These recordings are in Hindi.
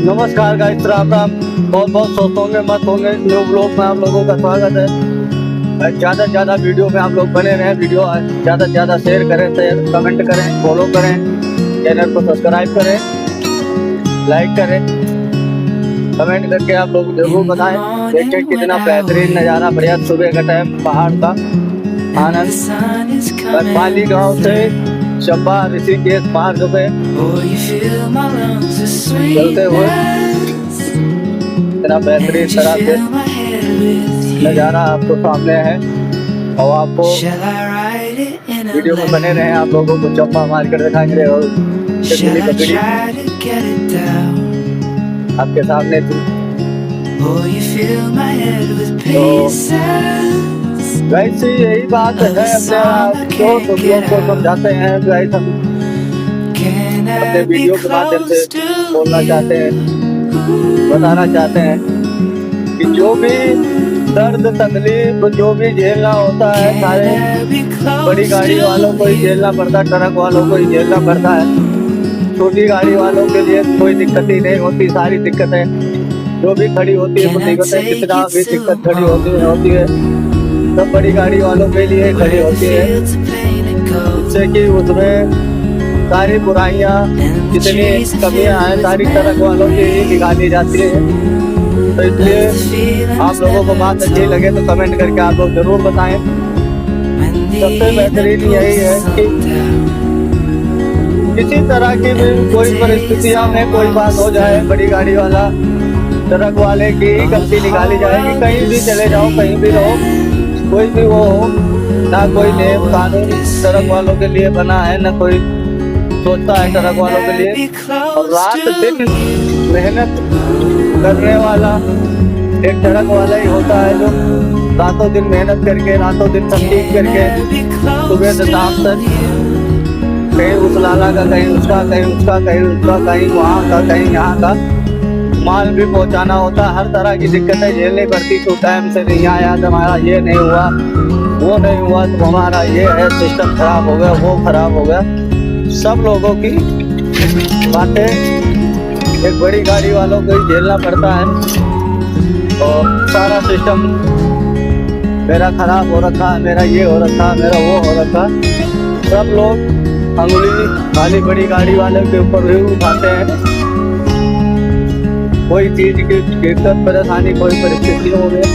नमस्कार गाइस, राम राम। बहुत बहुत स्वस्थ होंगे, मस्त होंगे। न्यू ब्लॉग में आप लोगों का स्वागत है। ज़्यादा से ज़्यादा वीडियो में आप लोग बने रहें। वीडियो ज़्यादा से ज़्यादा शेयर करें, कमेंट करें, फॉलो करें, चैनल को सब्सक्राइब करें, लाइक करें, कमेंट करके आप लोग जरूर बताएं। देखिए कितना बेहतरीन नज़ारा, बढ़िया सुबह का टाइम, पहाड़ का आनंद। पाली गाँव से चंबा ऋषिकेश मार्ग पे चलते हुए इतना बेहतरीन तरह से नज़ारा आपको सामने है। और आपको वीडियो में बने रहे, आप लोगों को चंबा मार्केट दिखाएंगे और आपके सामने थी। तो वैसे यही बात है, अपने दोस्त को समझाते हैं। वैसे हम अपने वीडियो के माध्यम से बोलना चाहते हैं, बताना चाहते हैं कि जो भी दर्द तकलीफ जो भी झेलना होता है, सारे बड़ी गाड़ी वालों को ही झेलना पड़ता है, ट्रक वालों को ही झेलना पड़ता है। छोटी गाड़ी वालों के लिए कोई दिक्कत ही नहीं होती। सारी दिक्कतें जो भी खड़ी होती है, मुसीबतें जितना भी दिक्कत खड़ी होती है सब बड़ी गाड़ी वालों के लिए खड़ी होती है। जिससे कि उसमें सारी बुराइयां जितनी कमियां हैं सारी ट्रक वालों की ही निकाली जाती है। तो इसलिए आप लोगों को बात अच्छी लगे तो कमेंट करके आप लोग जरूर बताएं। सबसे बेहतरीन यही है कि किसी तरह की भी कोई परिस्थितियां में कोई बात हो जाए, बड़ी गाड़ी वाला ट्रक वाले की ही गलती निकाली जाएगी। कहीं भी चले जाओ, कहीं भी रहो, कोई भी वो हो, ना कोई नियम कानून ट्रक वालों के लिए बना है, ना कोई सोचता है ट्रक वालों के लिए। और रात दिन मेहनत करने वाला एक ट्रक वाला ही होता है, जो रातों दिन मेहनत करके, रातों दिन तकलीफ करके सुबह से शाम तक कहीं उस लाला का, कहीं उसका, कहीं उसका, कहीं उसका, कहीं वहाँ का, कहीं यहाँ का माल भी पहुँचाना होता। हर तरह की दिक्कतें झेलनी पड़ती। तो टाइम से नहीं आया तो हमारा ये नहीं हुआ, वो नहीं हुआ तो हमारा ये है, सिस्टम खराब हो गया, वो खराब हो गया। सब लोगों की बातें एक बड़ी गाड़ी वालों को ही झेलना पड़ता है। और सारा सिस्टम मेरा खराब हो रखा है, मेरा ये हो रखा, मेरा वो हो रखा। सब लोग अंगुली खाली बड़ी गाड़ी वाले के ऊपर भी उठाते हैं। कोई चीज की दिक्कत परेशानी, कोई परिस्थिति हो गई,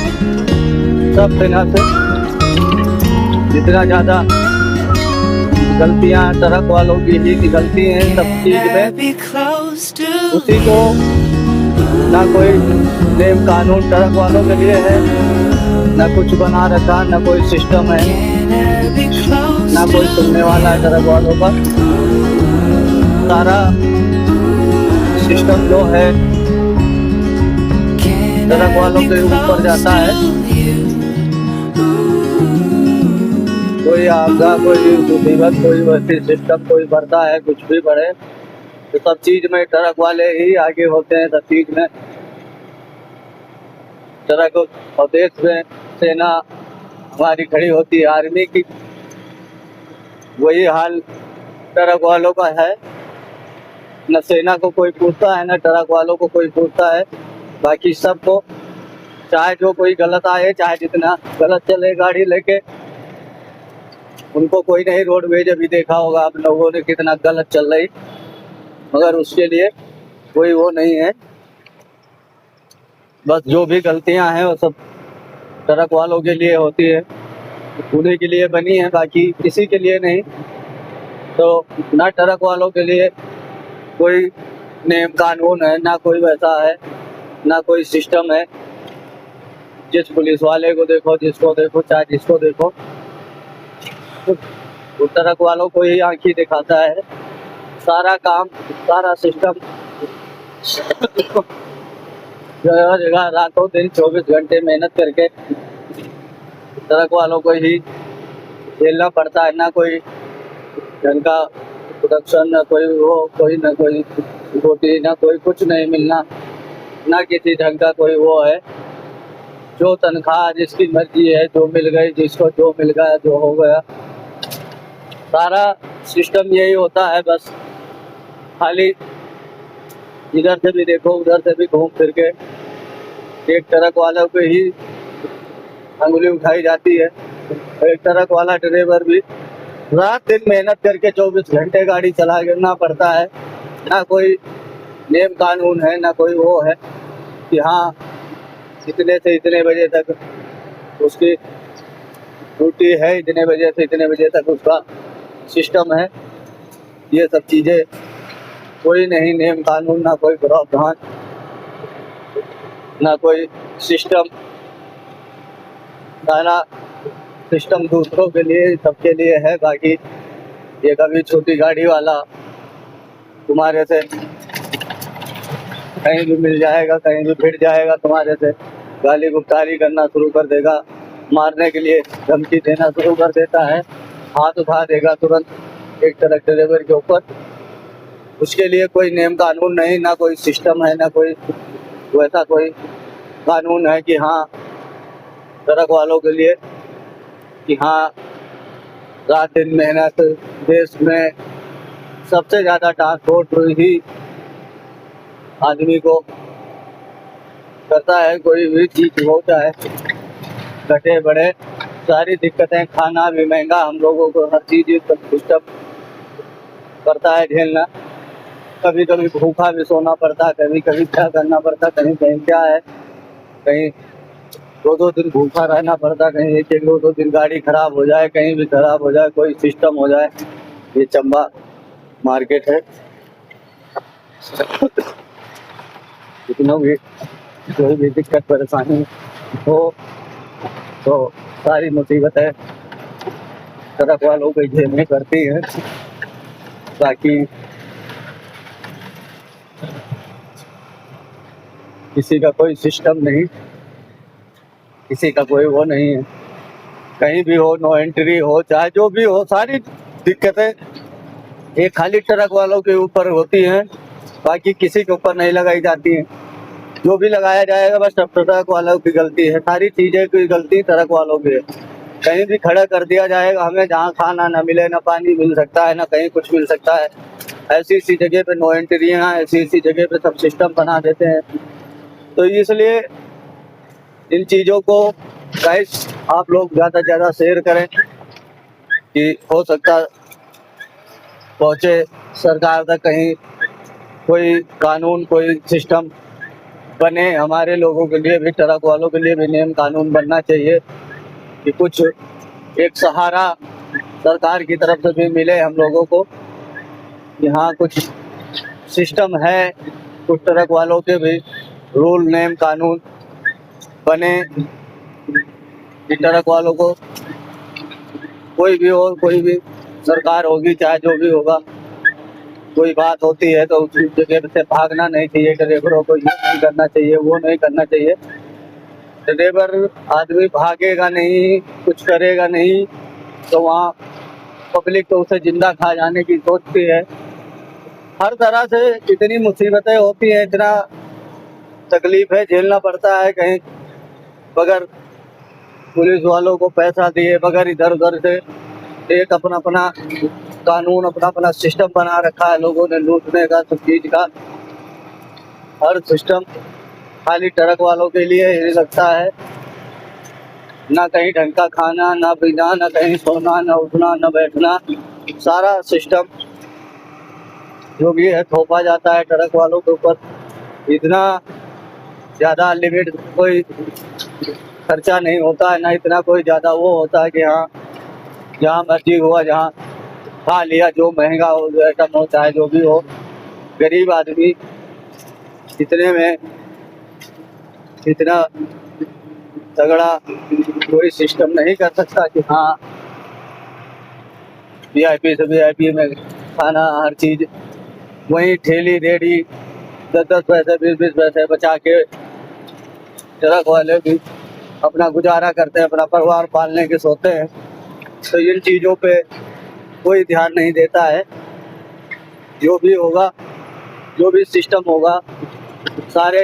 सब तरह से जितना ज़्यादा गलतियां ट्रक वालों की ही निकलती हैं सब चीज में, उसी को ना कोई नियम कानून ट्रक वालों के लिए है, ना कुछ बना रखा, ना कोई सिस्टम है, ना कोई सुनने वाला है ट्रक वालों का। सारा सिस्टम जो है ट्रक वालों के ऊपर जाता है। कोई आपका, कोई मुसीबत, कोई वैसी सिस्टम कोई बढ़ता है, कुछ भी बढ़े तो सब चीज में ट्रक वाले ही आगे होते हैं। सब चीज में ट्रक और देश में सेना हमारी खड़ी होती है, आर्मी की। वही हाल ट्रक वालों का है। न सेना को कोई पूछता है, न ट्रक वालों को कोई पूछता है। बाकी सबको, चाहे जो कोई गलत आए, चाहे जितना गलत चले गाड़ी लेके, उनको कोई नहीं। रोडवेज अभी देखा होगा आप लोगों ने कितना गलत चल रही, मगर उसके लिए कोई वो नहीं है। बस जो भी गलतियां हैं वो सब ट्रक वालों के लिए होती है, उन्हीं के लिए बनी है, बाकी किसी के लिए नहीं। तो ना ट्रक वालों के लिए कोई नियम कानून है, ना कोई वैसा है, ना कोई सिस्टम है। जिस पुलिस वाले को देखो, जिसको देखो, चाहे जिसको देखो, तो ट्रक वालों को ही आंखी दिखाता है। सारा काम, सारा सिस्टम जगह जगह रातों दिन 24 घंटे मेहनत करके ट्रक वालों को ही झेलना पड़ता है। ना कोई ढंग का प्रोडक्शन, ना कोई वो, कोई ना कोई रोटी, ना कोई कुछ नहीं मिलना, ना किसी ढंग का कोई वो है। जो तनख्वाह जिसकी मर्जी है, जो मिल गई, जिसको जो मिल गया, जो हो गया, सारा सिस्टम यही होता है। बस खाली इधर से भी देखो उधर से भी घूम फिर के एक ट्रक वालों पे ही अंगुली उठाई जाती है। एक ट्रक वाला ड्राइवर भी रात दिन मेहनत करके 24 घंटे गाड़ी चलाना पड़ता है। ना कोई नियम कानून है, ना कोई वो है कि हाँ इतने से इतने बजे तक उसकी ड्यूटी है, इतने बजे से इतने बजे तक उसका सिस्टम है। ये सब चीज़ें कोई नहीं, नियम कानून, ना कोई प्रावधान, ना कोई सिस्टम। सारा सिस्टम दूसरों के लिए, सबके लिए है। बाकी ये कभी छोटी गाड़ी वाला तुम्हारे से कहीं भी मिल जाएगा, कहीं भी भिड़ जाएगा, तुम्हारे से गाली गुफ्तारी करना शुरू कर देगा, मारने के लिए धमकी देना शुरू कर देता है, हाथ उठा देगा तुरंत एक ट्रक ड्राइवर के ऊपर। उसके लिए कोई नियम कानून नहीं, ना कोई सिस्टम है, ना कोई वैसा कोई कानून है कि हाँ ट्रक वालों के लिए कि हाँ रात दिन मेहनत। देश में सबसे ज़्यादा ट्रांसपोर्ट ही आदमी को करता है, कोई भी चीज़ हो चाहे घटे बढ़े, सारी दिक्कतें, खाना भी महंगा, हम लोगों को हर चीज़ सिस्टम पड़ता है झेलना। कभी कभी भूखा भी सोना पड़ता है, कभी कभी क्या करना पड़ता, कहीं कहीं क्या है, कहीं 2-2 दिन भूखा रहना पड़ता, कहीं 1-1 2-2 दिन गाड़ी खराब हो जाए, कहीं भी खराब हो जाए, कोई सिस्टम हो जाए। ये चंबा मार्केट है। कितनों भी कोई भी दिक्कत परेशानी हो तो सारी मुसीबतें ट्रक वालों को झेलनी पड़ती हैं। बाकी किसी का कोई सिस्टम नहीं, किसी का कोई वो नहीं है। कहीं भी हो, नो एंट्री हो, चाहे जो भी हो, सारी दिक्कतें एक खाली ट्रक वालों के ऊपर होती हैं, बाकी किसी के ऊपर नहीं लगाई जाती हैं। जो भी लगाया जाएगा बस ट्रक वालों की गलती है, सारी चीज़ें की गलती ट्रक वालों की है। कहीं भी खड़ा कर दिया जाएगा, हमें जहाँ खाना ना मिले, ना पानी मिल सकता है, ना कहीं कुछ मिल सकता है। ऐसी ऐसी जगह पे नो एंट्रियाँ, ऐसी ऐसी जगह पे सब सिस्टम बना देते हैं। तो इसलिए इन चीज़ों को गाइस आप लोग ज़्यादा से ज़्यादा शेयर करें कि हो सकता पहुँचे सरकार तक, कहीं कोई कानून, कोई सिस्टम बने। हमारे लोगों के लिए भी, ट्रक वालों के लिए भी नियम कानून बनना चाहिए कि कुछ एक सहारा सरकार की तरफ से भी मिले हम लोगों को कि हाँ कुछ सिस्टम है, कुछ ट्रक वालों के भी रूल नियम कानून बने कि ट्रक वालों को कोई भी हो, कोई भी सरकार होगी चाहे जो भी होगा, कोई बात होती है तो उस जगह से भागना नहीं चाहिए। ड्राइवरों को ये नहीं करना चाहिए, वो नहीं करना चाहिए। ड्राइवर आदमी भागेगा नहीं, कुछ करेगा नहीं तो वहाँ पब्लिक तो उसे जिंदा खा जाने की सोचती है। हर तरह से इतनी मुसीबतें होती हैं, इतना तकलीफ है, झेलना पड़ता है। कहीं बगैर पुलिस वालों को पैसा दिए, बगैर इधर उधर से एक अपना अपना कानून, अपना अपना सिस्टम बना रखा है लोगों ने लूटने का, सब चीज का। हर सिस्टम खाली ट्रक वालों के लिए ही लगता है। ना कहीं ढंग का खाना, ना पीना, ना कहीं सोना, ना उठना, ना बैठना, सारा सिस्टम जो भी है थोपा जाता है ट्रक वालों के ऊपर। इतना ज़्यादा लिमिट कोई खर्चा नहीं होता है, ना इतना कोई ज़्यादा वो होता है कि हाँ जहाँ मर्जी हुआ, जहाँ खा लिया, जो महंगा हो, जो आइटम हो, चाहे जो भी हो। गरीब आदमी इतने में इतना तगड़ा कोई सिस्टम नहीं कर सकता कि हाँ वीआईपी से वीआईपी में खाना, हर चीज़ वहीं ठेली रेडी 10-10 पैसे 20-20 पैसे बचा के ट्रक वाले भी अपना गुजारा करते हैं, अपना परिवार पालने के सोचते हैं। तो इन चीज़ों पे कोई ध्यान नहीं देता है। जो भी होगा, जो भी सिस्टम होगा, सारे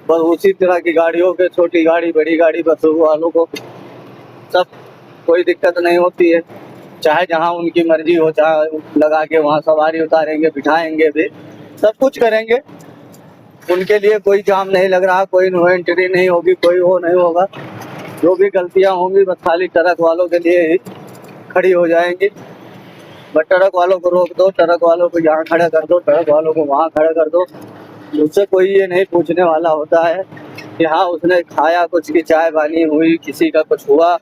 बस उसी तरह की गाड़ियों के, छोटी गाड़ी, बड़ी गाड़ी, बसों वालों को सब कोई दिक्कत नहीं होती है। चाहे जहाँ उनकी मर्जी हो, चाहे लगा के वहाँ सवारी उतारेंगे, बिठाएंगे भी, सब कुछ करेंगे। उनके लिए कोई जाम नहीं लग रहा, कोई नो एंट्री नहीं होगी, कोई वो नहीं होगा। जो भी गलतियां होंगी बस खाली ट्रक वालों के लिए ही खड़ी हो जाएंगी। बट ट्रक वालों को रोक दो, ट्रक वालों को यहाँ खड़ा कर दो, ट्रक वालों को वहाँ खड़ा कर दो। उससे कोई ये नहीं पूछने वाला होता है कि हाँ उसने खाया कुछ की चाय पानी हुई, किसी का कुछ हुआ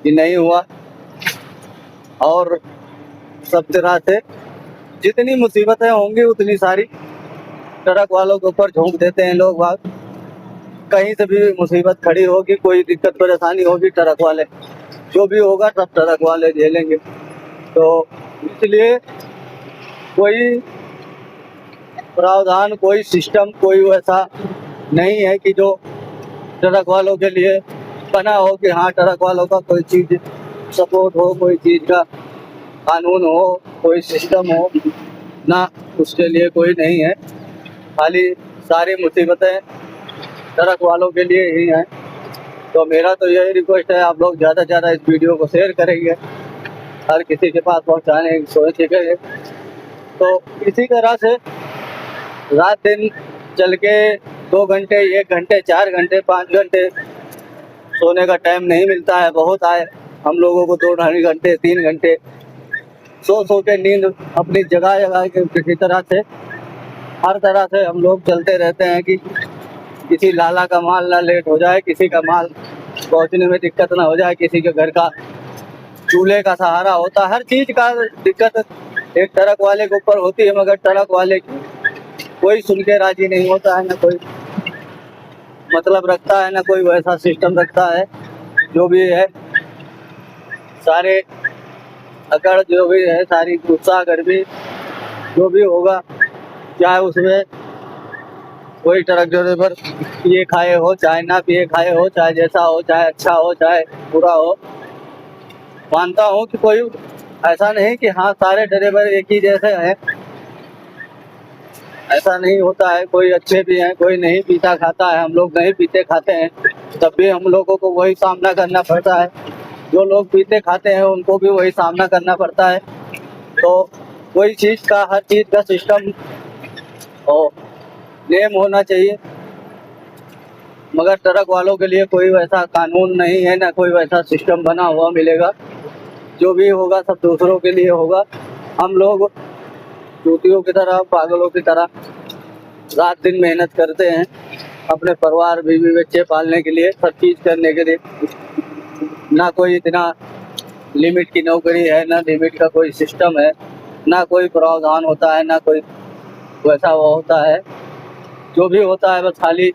कि नहीं हुआ। और सब तरह से जितनी मुसीबतें होंगी उतनी सारी ट्रक वालों के ऊपर झोंक देते हैं लोग बाग। कहीं से भी मुसीबत खड़ी होगी, कोई दिक्कत परेशानी होगी, ट्रक वाले जो भी होगा सब ट्रक वाले झेलेंगे। तो इसलिए कोई प्रावधान, कोई सिस्टम, कोई वैसा नहीं है कि जो ट्रक वालों के लिए बना हो कि हाँ ट्रक वालों का कोई चीज़ सपोर्ट हो, कोई चीज़ का कानून हो, कोई सिस्टम हो ना, उसके लिए कोई नहीं है। खाली सारी मुसीबतें ट्रक वालों के लिए ही हैं। तो मेरा तो यही रिक्वेस्ट है, आप लोग ज़्यादा से ज़्यादा इस वीडियो को शेयर करेंगे, हर किसी के पास पहुंचाने की सोचेंगे। तो इसी तरह से रात दिन चल के 2 घंटे, 1 घंटे, 4 घंटे, 5 घंटे सोने का टाइम नहीं मिलता है। बहुत आए हम लोगों को 2 ढाई घंटे, 3 घंटे सो के नींद अपनी जगह जगह के किसी तरह से, हर तरह से हम लोग चलते रहते हैं कि किसी लाला का माल ना लेट हो जाए, किसी का माल पहुंचने में दिक्कत ना हो जाए, किसी के घर का चूल्हे का सहारा होता, हर चीज़ का दिक्कत एक ट्रक वाले के ऊपर होती है। मगर ट्रक वाले की कोई सुन के राजी नहीं होता है, ना कोई मतलब रखता है, ना कोई वैसा सिस्टम रखता है। जो भी है सारे अकड़, जो भी है सारी गुस्सा गर्मी जो भी होगा, चाहे उसमें कोई ट्रक ड्राइवर पिए खाए हो, चाहे ना पिए खाए हो, चाहे जैसा हो, चाहे अच्छा हो, चाहे बुरा हो। मानता हूँ कि कोई ऐसा नहीं कि हाँ सारे ड्राइवर एक ही जैसे हैं, ऐसा नहीं होता है। कोई अच्छे भी हैं, कोई नहीं पीता खाता है, हम लोग नहीं पीते खाते हैं, तब भी हम लोगों को वही सामना करना पड़ता है। जो लोग पीते खाते हैं उनको भी वही सामना करना पड़ता है। तो कोई चीज़ का, हर चीज़ का सिस्टम और नेम होना चाहिए। मगर ट्रक वालों के लिए कोई वैसा कानून नहीं है, ना कोई वैसा सिस्टम बना हुआ मिलेगा। जो भी होगा सब दूसरों के लिए होगा। हम लोग चूतियों की तरह, पागलों की तरह रात दिन मेहनत करते हैं अपने परिवार, बीवी बच्चे पालने के लिए, सब चीज़ करने के लिए। ना कोई इतना लिमिट की नौकरी है, ना लिमिट का कोई सिस्टम है, ना कोई प्रावधान होता है, ना कोई वैसा वो होता है। जो भी होता है बस खाली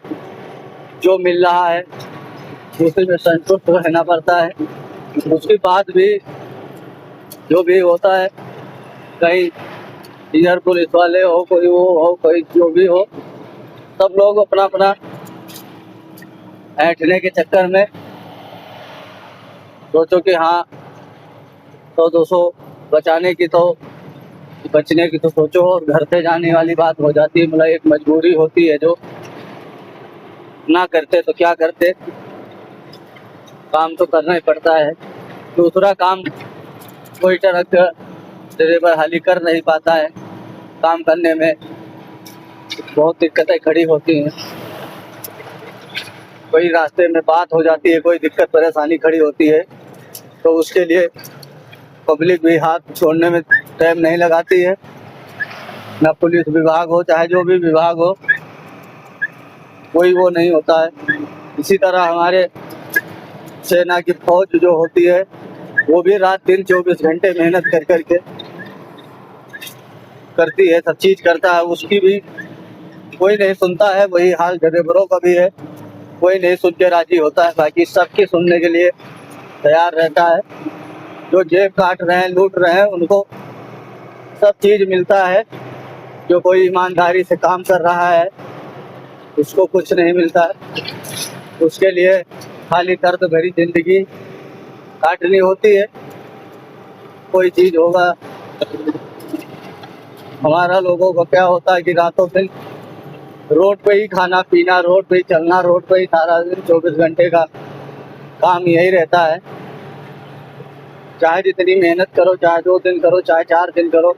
जो मिल रहा है उसी में संतुष्ट रहना पड़ता है। उसके बाद भी जो भी होता है, कहीं इधर पुलिस वाले हो, कोई वो हो, कोई जो भी हो, सब लोग अपना अपना ऐंठने के चक्कर में सोचो कि हाँ 100-200 बचाने की तो, बचने की तो सोचो, और घर से जाने वाली बात हो जाती है। मतलब एक मजबूरी होती है, जो ना करते तो क्या करते, काम तो करना ही पड़ता है। दूसरा काम कोई ट्रक ड्राइवर हाली कर नहीं पाता है, काम करने में बहुत दिक्कतें खड़ी होती हैं। कोई रास्ते में बात हो जाती है, कोई दिक्कत परेशानी खड़ी होती है, तो उसके लिए पब्लिक भी हाथ छोड़ने में टाइम नहीं लगाती है। ना पुलिस विभाग हो, चाहे जो भी विभाग हो, कोई वो नहीं होता है। इसी तरह हमारे सेना की फौज जो होती है वो भी रात दिन 24 घंटे मेहनत कर करके करती है, सब चीज़ करता है, उसकी भी कोई नहीं सुनता है। वही हाल ड्राइवरों का भी है, कोई नहीं सुन के राजी होता है। बाकी सबकी सुनने के लिए तैयार रहता है। जो जेब काट रहे हैं, लूट रहे हैं, उनको सब चीज़ मिलता है। जो कोई ईमानदारी से काम कर रहा है उसको कुछ नहीं मिलता है। उसके लिए खाली दर्द भरी जिंदगी काटनी होती है। कोई चीज़ होगा, हमारा लोगों को क्या होता है कि रातों दिन रोड पे ही खाना पीना, रोड पे ही चलना, रोड पे ही सारा दिन 24 घंटे का काम यही रहता है। चाहे जितनी मेहनत करो, चाहे 2 दिन करो, चाहे 4 दिन करो,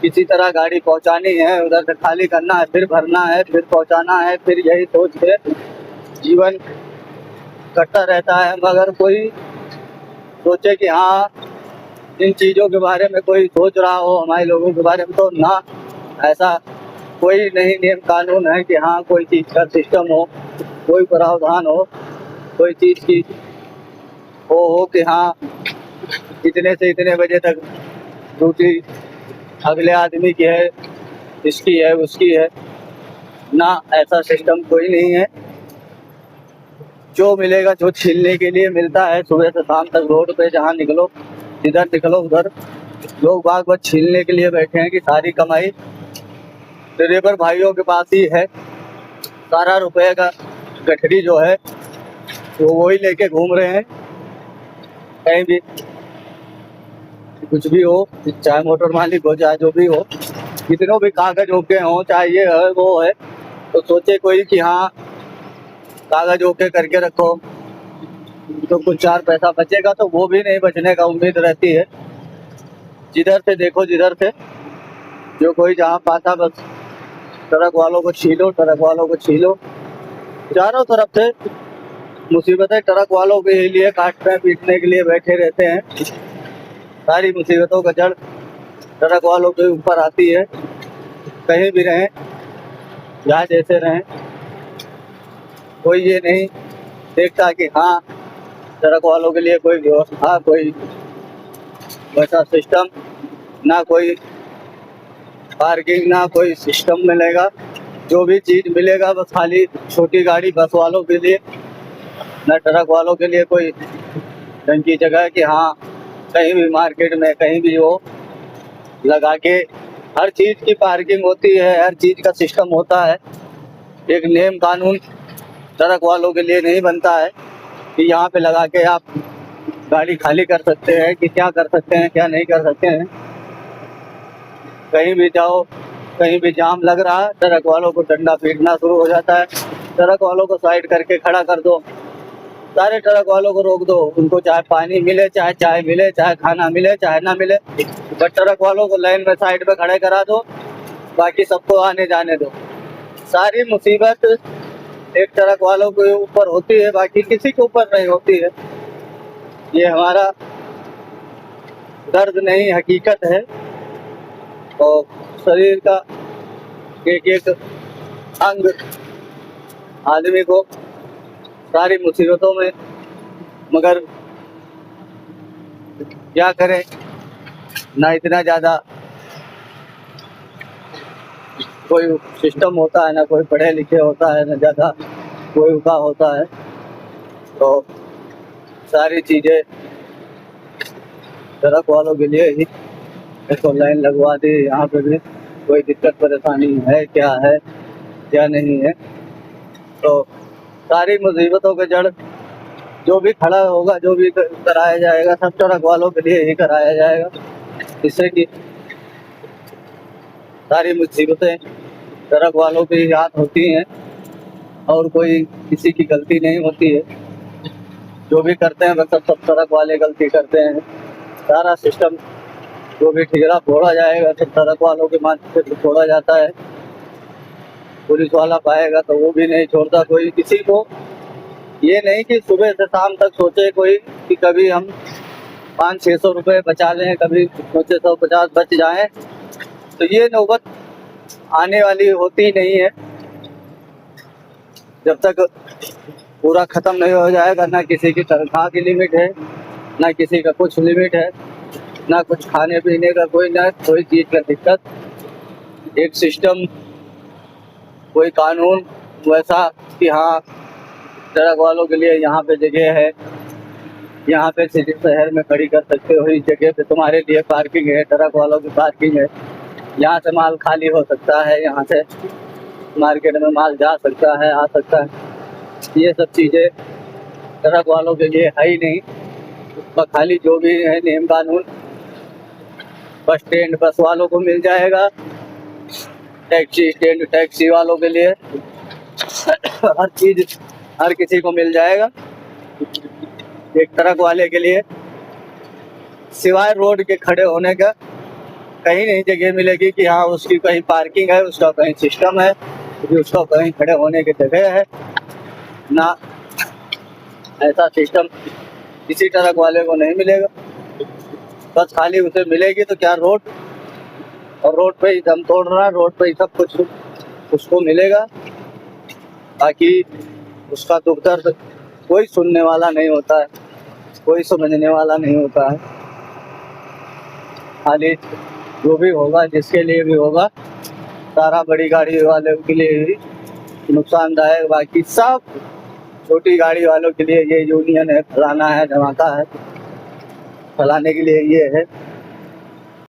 किसी तरह गाड़ी पहुंचानी है, उधर से खाली करना है, फिर भरना है, फिर पहुंचाना है, फिर यही सोच के जीवन कटता रहता है। मगर कोई सोचे कि हाँ इन चीज़ों के बारे में कोई सोच रहा हो हमारे लोगों के बारे में, तो ना, ऐसा कोई नहीं नियम कानून है कि हाँ कोई चीज़ का सिस्टम हो, कोई प्रावधान हो, कोई चीज़ की हो कि हाँ इतने से इतने बजे तक ड्यूटी अगले आदमी की है, इसकी है, उसकी है। ना, ऐसा सिस्टम कोई नहीं है। जो मिलेगा, जो छीनने के लिए मिलता है, सुबह से शाम तक रोड पे जहाँ निकलो, जिधर निकलो उधर लोग बाग बस छीनने के लिए बैठे हैं कि सारी कमाई ड्राइवर भाइयों के पास ही है। सारा रुपये का गठरी जो है वो वही लेके घूम रहे हैं। कहीं भी कुछ भी हो, चाहे मोटर मालिक हो, चाहे जो भी हो, कितनों भी कागज ओके हो, चाहे ये है वो है, तो सोचे कोई कि हाँ कागज ओके करके रखो तो कुछ चार पैसा बचेगा, तो वो भी नहीं बचने का उम्मीद रहती है। जिधर से देखो, जिधर से जो कोई जहाँ पाता बस ट्रक वालों को छीलो, ट्रक वालों को छीलो। चारों तरफ से मुसीबतें ट्रक वालों के ही लिए काटने पीटने के लिए बैठे रहते हैं। सारी मुसीबतों का जड़ ट्रक वालों के ऊपर आती है। कहीं भी रहें, जहाँ जैसे रहें, कोई ये नहीं देखता कि हाँ ट्रक वालों के लिए कोई व्यवस्था, कोई वैसा सिस्टम, ना कोई पार्किंग, ना कोई सिस्टम मिलेगा। जो भी चीज़ मिलेगा बस खाली छोटी गाड़ी बस वालों के लिए, ना ट्रक वालों के लिए कोई ढंग की जगह कि हाँ कहीं भी मार्केट में कहीं भी हो लगा के। हर चीज़ की पार्किंग होती है, हर चीज़ का सिस्टम होता है। एक नियम कानून ट्रक वालों के लिए नहीं बनता है कि यहाँ पे लगा के आप गाड़ी खाली कर सकते हैं, कि क्या कर सकते हैं, क्या नहीं कर सकते हैं। कहीं भी जाओ, कहीं भी जाम लग रहा है, ट्रक वालों को डंडा पीटना शुरू हो जाता है। ट्रक वालों को साइड करके खड़ा कर दो, सारे ट्रक वालों को रोक दो। उनको चाहे पानी मिले, चाहे चाय मिले, चाहे खाना मिले, चाहे ना मिले, बट ट्रक वालों को लाइन में साइड पे खड़े करा दो, बाकी सबको आने जाने दो। सारी मुसीबत एक ट्रक वालों के ऊपर होती है, बाकी किसी के ऊपर नहीं होती है। ये हमारा दर्द नहीं, हकीकत है। और शरीर का एक एक अंग आदमी को सारी मुसीबतों में, मगर क्या करें, ना इतना ज़्यादा कोई सिस्टम होता है, ना कोई पढ़े लिखे होता है, ना ज़्यादा कोई उका होता है। तो सारी चीज़ें ट्रक वालों के लिए ही इसको लाइन लगवा दी। यहाँ पे भी कोई दिक्कत परेशानी है क्या है, क्या नहीं है। तो सारी मुसीबतों के जड़ जो भी खड़ा होगा, जो भी कराया जाएगा, सब ट्रक वालों के लिए ही कराया जाएगा, जिससे कि सारी मुसीबतें ट्रक वालों के ही हाथ होती हैं और कोई किसी की गलती नहीं होती है। जो भी करते हैं बस सब ट्रक वाले गलती करते हैं। सारा सिस्टम जो भी ठेला फोड़ा जाएगा तो ट्रक वालों के माध्यम से छोड़ा जाता है। पुलिस वाला पाएगा तो वो भी नहीं छोड़ता कोई किसी को। ये नहीं कि सुबह से शाम तक सोचे कोई कि कभी हम 500-600 रुपये बचा लें, कभी 650 बच जाएं, तो ये नौबत आने वाली होती नहीं है जब तक पूरा ख़त्म नहीं हो जाएगा। ना किसी की तनख्वाह की लिमिट है, ना किसी का कुछ लिमिट है, ना कुछ खाने पीने का कोई, ना कोई चीज़ का दिक्कत। एक सिस्टम, कोई कानून वैसा कि हाँ ट्रक वालों के लिए यहाँ पे जगह है, यहाँ पे सिटी शहर में खड़ी कर सकते हो, इस जगह पे तुम्हारे लिए पार्किंग है, ट्रक वालों की पार्किंग है, यहाँ से माल खाली हो सकता है, यहाँ से मार्केट में माल जा सकता है, आ सकता है। ये सब चीज़ें ट्रक वालों के लिए है ही नहीं। और खाली जो भी है नियम कानून बस स्टैंड बस वालों को मिल जाएगा, टैक्सी स्टैंड टैक्सी वालों के लिए हर चीज़ हर किसी को मिल जाएगा। एक ट्रक वाले के लिए सिवाय रोड के खड़े होने का कहीं नहीं जगह मिलेगी कि हाँ उसकी कहीं पार्किंग है, उसका कहीं सिस्टम है, कि उसका कहीं खड़े होने की जगह है ना। ऐसा सिस्टम किसी ट्रक वाले को नहीं मिलेगा। बस खाली उसे मिलेगी तो क्या रोड, और रोड पे ही दम तोड़ रहा है, रोड पे ही सब कुछ उसको मिलेगा। बाकी उसका दुख दर्द कोई सुनने वाला नहीं होता है, कोई समझने वाला नहीं होता है। खाली जो भी होगा, जिसके लिए भी होगा, सारा बड़ी गाड़ी वालों के लिए ही नुकसानदायक। बाकी सब छोटी गाड़ी वालों के लिए ये यूनियन है, फलाना है, धमाका है, फलाने के लिए ये है।